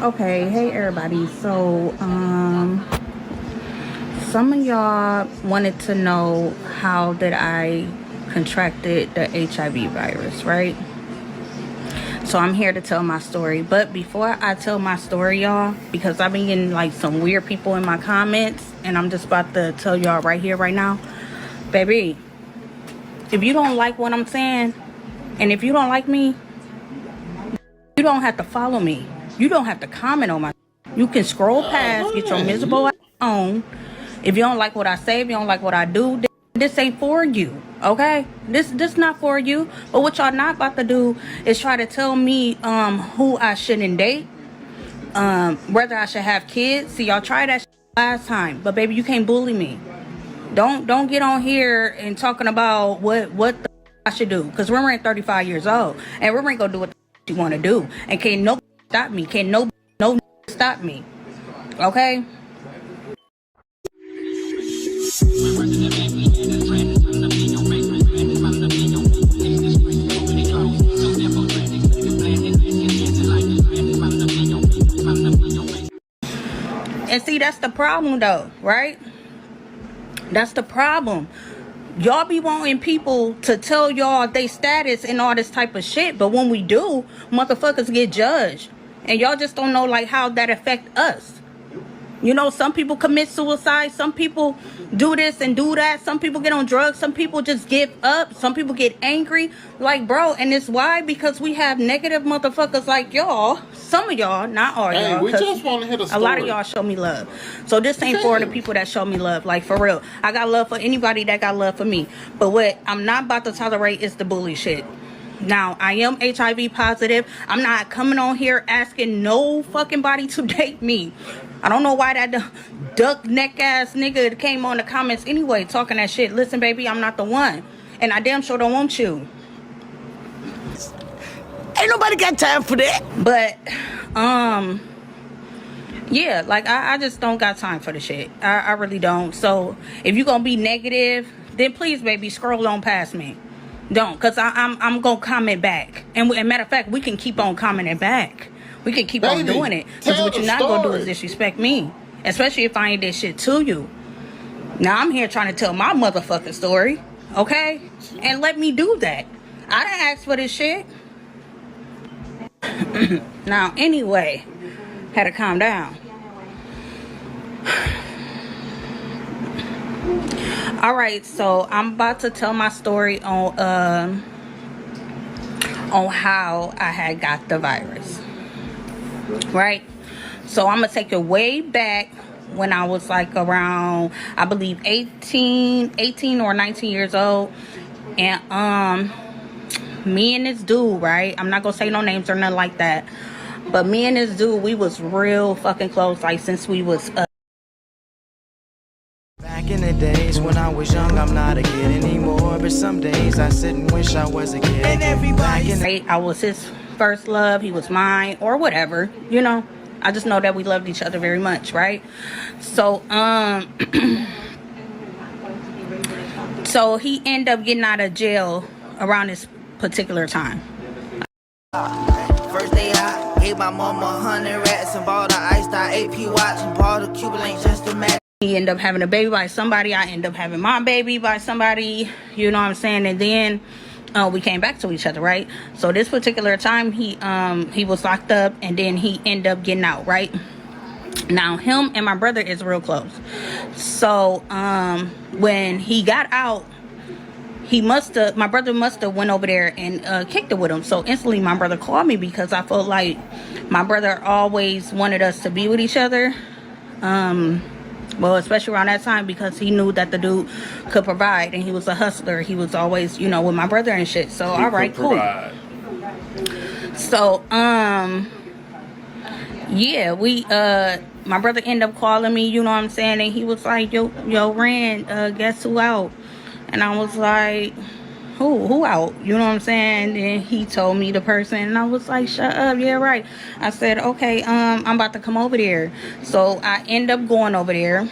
Okay, hey everybody. So some of y'all wanted to know how did I contracted the HIV virus, right? So I'm here to tell my story. But before I tell my story, y'all, because I've been getting like some weird people in my comments, and I'm just about to tell y'all right here, right now, baby, if you don't like what I'm saying, and if you don't like me, you don't have to follow me. You don't have to comment on my. You can scroll past, get your miserable ass on. If you don't like what I say, if you don't like what I do, this ain't for you, okay? This not for you. But what y'all not about to do is try to tell me who I shouldn't date, whether I should have kids. See, y'all tried that last time, but baby, you can't bully me. Don't get on here and talking about what the I should do, because Rimmer ain't 35 years old, and Rimmer ain't gonna do what she want to do, and can't nobody stop me. Can't no stop me, okay? And see, that's the problem though, right? That's the problem. Y'all be wanting people to tell y'all they status and all this type of shit, but when we do, motherfuckers get judged, and y'all just don't know like how that affect us. You know, some people commit suicide, some people do this and do that, some people get on drugs, some people just give up, some people get angry. Like, bro, and it's why? Because we have negative motherfuckers like y'all. Some of y'all, not all y'all. We just want to hit a story. A lot of y'all show me love. So this ain't for the people that show me love. Like, for real. I got love for anybody that got love for me. But what I'm not about to tolerate is the bully shit. Now, I am HIV positive. I'm not coming on here asking no fucking body to date me. I don't know why that duck neck ass nigga came on the comments anyway talking that shit. Listen, baby, I'm not the one. And I damn sure don't want you. Ain't nobody got time for that. But, yeah, like, I just don't got time for the shit. I really don't. So, if you gonna be negative, then please, baby, scroll on past me. Don't, because I'm gonna comment back. And matter of fact, we can keep on commenting back. We can keep on doing it. Because what you're not gonna do is disrespect me. Especially if I ain't did shit to you. Now, I'm here trying to tell my motherfucking story. Okay? And let me do that. I didn't ask for this shit. Now, anyway, had to calm down. All right, so I'm about to tell my story on how I had got the virus. Right? So I'm gonna take it way back when I was like around, I believe 18 or 19 years old, and me and this dude, right? I'm not gonna say no names or nothing like that, but me and this dude, we was real fucking close, like since we was back in the days when I was young. I'm not a kid anymore, but some days I sit and wish I was a kid. And everybody I was his first love, he was mine, or whatever, you know. I just know that we loved each other very much, right? So so he ended up getting out of jail around this particular time. First day I gave my mama 100 rats and bought a iced out AP watch and bought a Cuban link just to match. He ended up having a baby by somebody. I ended up having my baby by somebody. You know what I'm saying? And then we came back to each other, right? So this particular time, he was locked up, and then he ended up getting out, right? Now, him and my brother is real close. So when he got out, my brother must have went over there and kicked it with him. So instantly my brother called me, because I felt like my brother always wanted us to be with each other. Well, especially around that time, because he knew that the dude could provide, and he was a hustler. He was always, you know, with my brother and shit. So, all right, cool. So, yeah, my brother ended up calling me, you know what I'm saying? And he was like, yo, Rand, guess who out? And I was like, who out? You know what I'm saying? And he told me the person, and I was like, shut up, yeah, right. I said, okay, I'm about to come over there. So I end up going over there.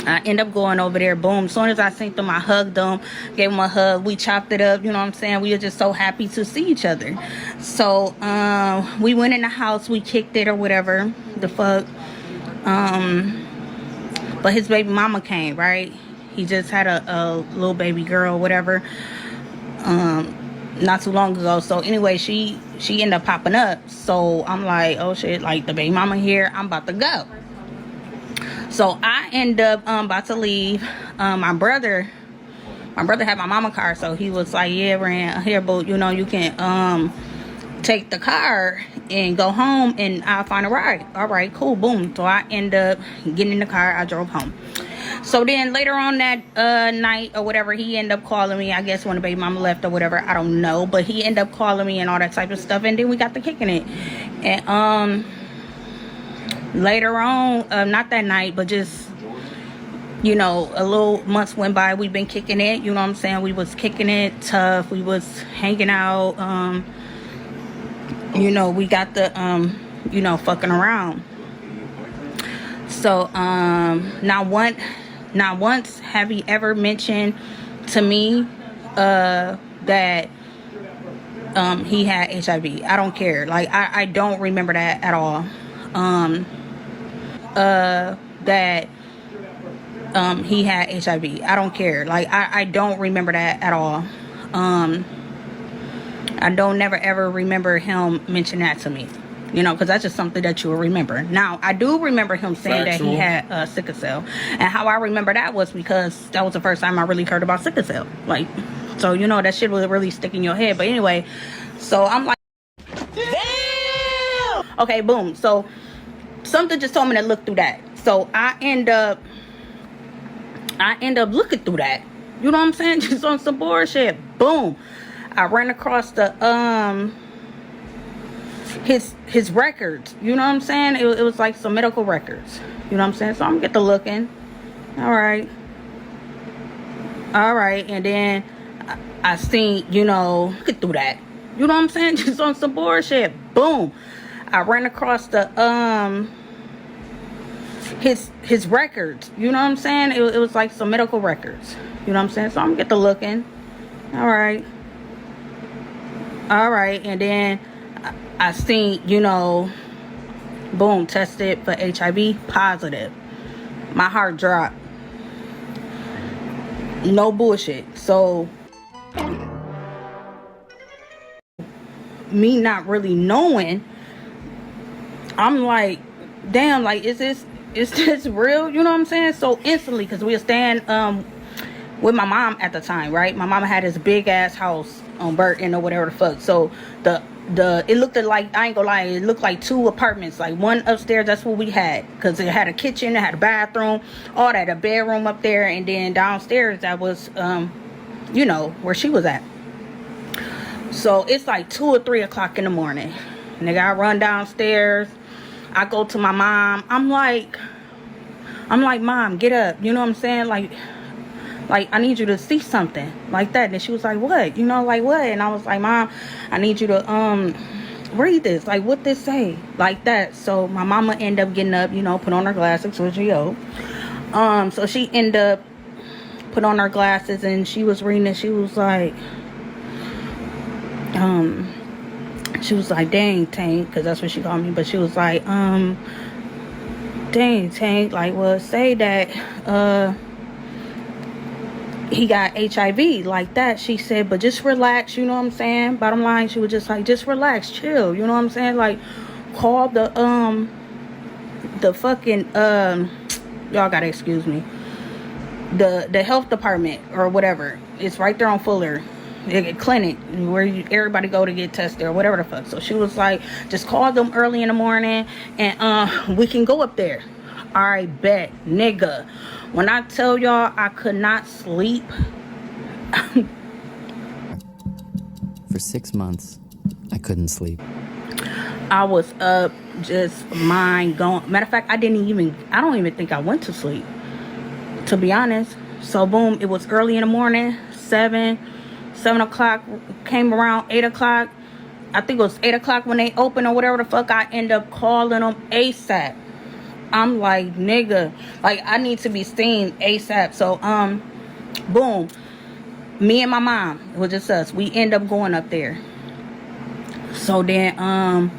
I end up going over there. Boom. As soon as I seen them, I hugged them, gave them a hug. We chopped it up. You know what I'm saying? We were just so happy to see each other. So we went in the house. We kicked it or whatever the fuck. But his baby mama came, right? He just had a little baby girl, whatever, not too long ago. So anyway, she ended up popping up. So I'm like, oh shit, like the baby mama here, I'm about to go. So I end up about to leave. My brother had my mama car, so he was like, yeah, Ran, here, boo, you know, you can take the car and go home and I'll find a ride. All right, cool, boom. So I end up getting in the car. I drove home. So then later on that night or whatever, he ended up calling me. I guess when the baby mama left or whatever, I don't know, but he ended up calling me and all that type of stuff, and then we got to kicking it. And later on, not that night, but just, you know, a little months went by. We've been kicking it, you know what I'm saying? We was kicking it tough. We was hanging out. You know, we got the you know, fucking around. So not once have he ever mentioned to me that he had HIV. I don't care. Like I don't remember that at all. That he had HIV. I don't care. Like I don't remember that at all. I don't never ever remember him mentioning that to me. You know, because that's just something that you'll remember. Now, I do remember him saying that he had sickle cell. And how I remember that was because that was the first time I really heard about sickle cell. Like, so, you know, that shit will really stick in your head. But anyway, so I'm like, damn! Okay, boom. So, something just told me to look through that. So, I end up looking through that. You know what I'm saying? Just on some bullshit. Boom. I ran across the, his records, you know what I'm saying? It was like some medical records, you know what I'm saying? So I'm get to looking. All right, and then I seen, you know, get through that, you know what I'm saying? Just on some bullshit. Boom. I ran across the his records, you know what I'm saying? It was like some medical records, you know what I'm saying? So I'm get to looking. All right, and then I seen, you know, boom, tested for HIV, positive. My heart dropped. No bullshit. So, me not really knowing, I'm like, damn, like, is this real? You know what I'm saying? So instantly, because we were staying with my mom at the time, right? My mama had this big ass house on Burton or whatever the fuck. So it looked like, I ain't gonna lie, it looked like 2 apartments, like one upstairs, that's what we had, because it had a kitchen, it had a bathroom, all that, a bedroom up there, and then downstairs that was you know, where she was at. So it's like 2 or 3 o'clock in the morning. Nigga, I run downstairs, I go to my mom, I'm like, Mom, get up, you know what I'm saying? Like I need you to see something, like that. And she was like, what? You know, like what? And I was like, Mom, I need you to read this, like what this say, like that. So my mama ended up getting up, you know, put on her glasses, which so she ended up put on her glasses and she was reading it. She was like dang, Tank, because that's what she called me, but she was like dang, Tank, like, well, say that he got HIV, like that. She said, but just relax, you know what I'm saying? Bottom line, she was just like, just relax, chill, you know what I'm saying? Like, call the fucking y'all gotta excuse me, the health department or whatever. It's right there on Fuller, the clinic where everybody go to get tested or whatever the fuck. So she was like, just call them early in the morning and we can go up there. All right, bet, nigga. When I tell y'all I could not sleep. For 6 months, I couldn't sleep. I was up, just mind going. Matter of fact, I don't even think I went to sleep, to be honest. So boom, it was early in the morning, 7 o'clock, came around 8 o'clock. I think it was 8 o'clock when they opened or whatever the fuck. I end up calling them ASAP. I'm like, nigga, like, I need to be seen ASAP. So, boom. Me and my mom, it was just us. We end up going up there. So then,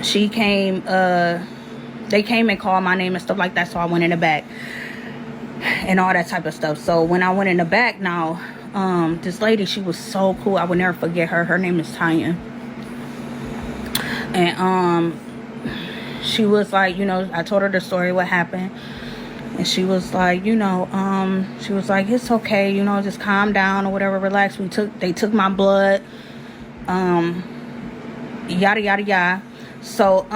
she came, they came and called my name and stuff like that. So I went in the back and all that type of stuff. So when I went in the back now, this lady, she was so cool. I would never forget her. Her name is Tanya. And, she was like, you know, I told her the story, what happened. And she was like, you know, she was like, it's okay, you know, just calm down or whatever, relax. They took my blood, yada, yada, yada. So,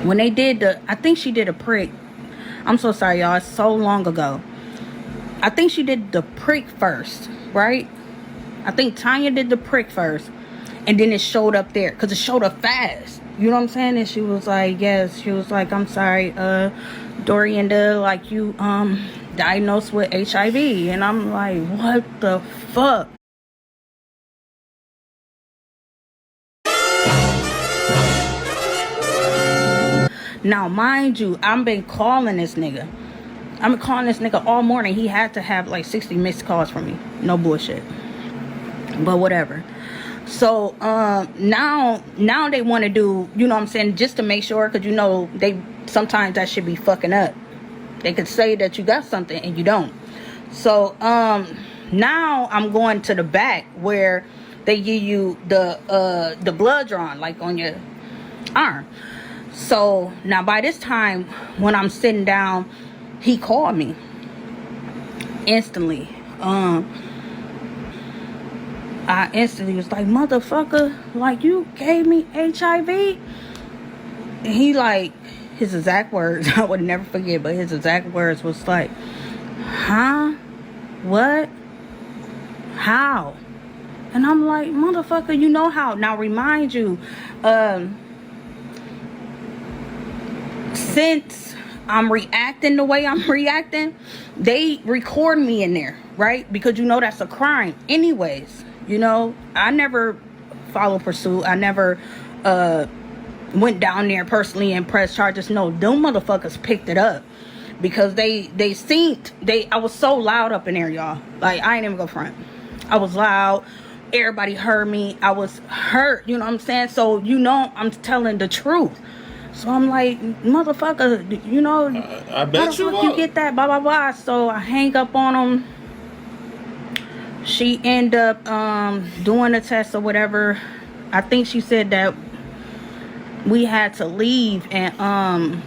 when they did I think she did a prick. I'm so sorry, y'all. It's so long ago. I think she did the prick first, right? I think Tanya did the prick first. And then it showed up there. Because it showed up fast. You know what I'm saying? And she was like, yes. She was like, I'm sorry, Dorianda, like, you, diagnosed with HIV. And I'm like, what the fuck? Now, mind you, I've been calling this nigga. I've been calling this nigga all morning. He had to have like 60 missed calls from me. No bullshit. But whatever. So, now they want to do, you know what I'm saying, just to make sure, because, you know, sometimes that should be fucking up. They could say that you got something and you don't. So, now I'm going to the back where they give you the blood drawn, like on your arm. So, now by this time, when I'm sitting down, he called me instantly. I instantly was like, motherfucker, like, you gave me HIV? And he, like, his exact words, I would never forget, but his exact words was like, huh? What? How? And I'm like, motherfucker, you know how. Now, remind you, since I'm reacting the way I'm reacting, they record me in there, right? Because, you know, that's a crime anyways. You know, I never followed pursuit. I never went down there personally and pressed charges. No, them motherfuckers picked it up because they synced. I was so loud up in there, y'all. Like, I ain't even go front. I was loud. Everybody heard me. I was hurt. You know what I'm saying? So, you know, I'm telling the truth. So I'm like, motherfucker, you know, I bet you get that, blah, blah, blah. So I hang up on him. She end up doing the test or whatever. I think she said that we had to leave and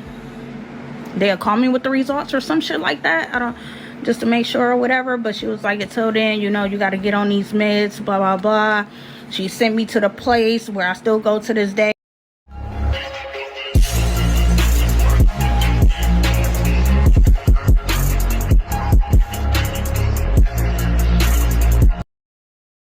they'll call me with the results or some shit like that. I don't, just to make sure or whatever. But she was like, until then, you know, you got to get on these meds, blah, blah, blah. She sent me to the place where I still go to this day.